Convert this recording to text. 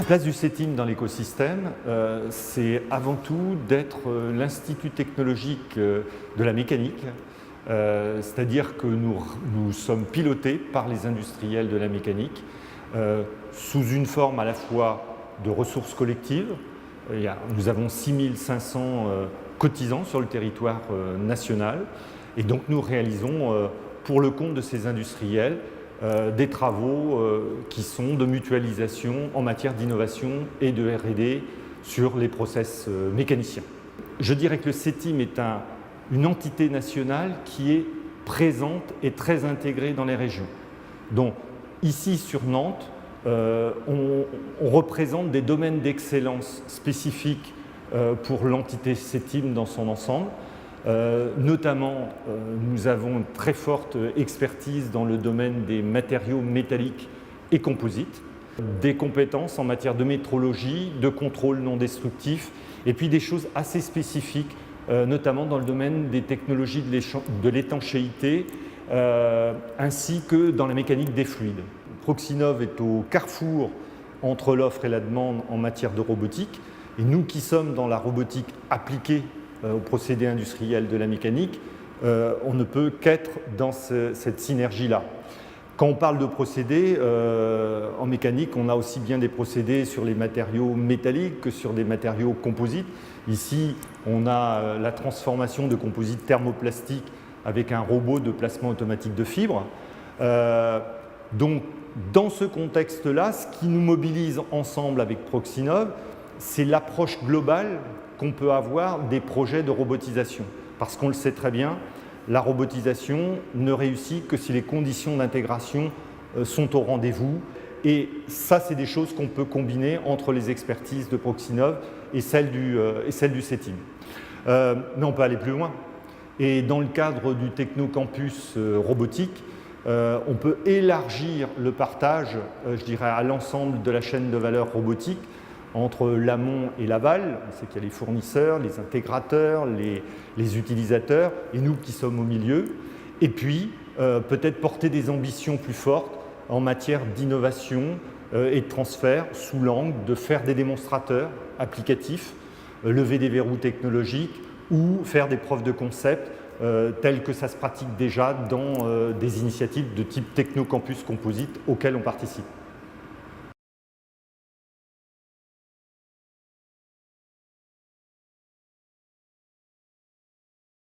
place du CETIM dans l'écosystème, c'est avant tout d'être l'institut technologique de la mécanique, c'est-à-dire que nous sommes pilotés par les industriels de la mécanique sous une forme à la fois de ressources collectives. Nous avons 6500 cotisants sur le territoire national et donc nous réalisons pour le compte de ces industriels des travaux qui sont de mutualisation en matière d'innovation et de R&D sur les process mécaniciens. Je dirais que le CETIM est une entité nationale qui est présente et très intégrée dans les régions. Donc ici sur Nantes, on représente des domaines d'excellence spécifiques pour l'entité CETIM dans son ensemble. Notamment, nous avons une très forte expertise dans le domaine des matériaux métalliques et composites, des compétences en matière de métrologie, de contrôle non destructif, et puis des choses assez spécifiques, notamment dans le domaine des technologies de l'étanchéité, ainsi que dans la mécanique des fluides. Proxinov est au carrefour entre l'offre et la demande en matière de robotique, et nous qui sommes dans la robotique appliquée aux procédés industriels de la mécanique, on ne peut qu'être dans cette synergie-là. Quand on parle de procédés, en mécanique, on a aussi bien des procédés sur les matériaux métalliques que sur des matériaux composites. Ici, on a la transformation de composites thermoplastiques avec un robot de placement automatique de fibres. Donc, dans ce contexte-là, ce qui nous mobilise ensemble avec Proxinov, c'est l'approche globale qu'on peut avoir des projets de robotisation. Parce qu'on le sait très bien, la robotisation ne réussit que si les conditions d'intégration sont au rendez-vous. Et ça, c'est des choses qu'on peut combiner entre les expertises de Proxinov et celles du CETIM. Mais on peut aller plus loin. Et dans le cadre du Technocampus robotique, on peut élargir le partage, je dirais, à l'ensemble de la chaîne de valeur robotique, entre l'amont et l'aval. On sait qu'il y a les fournisseurs, les intégrateurs, les utilisateurs, et nous qui sommes au milieu. Et puis, peut-être porter des ambitions plus fortes en matière d'innovation et de transfert sous l'angle de faire des démonstrateurs applicatifs, lever des verrous technologiques ou faire des preuves de concept telles que ça se pratique déjà dans des initiatives de type Technocampus Composite auxquelles on participe.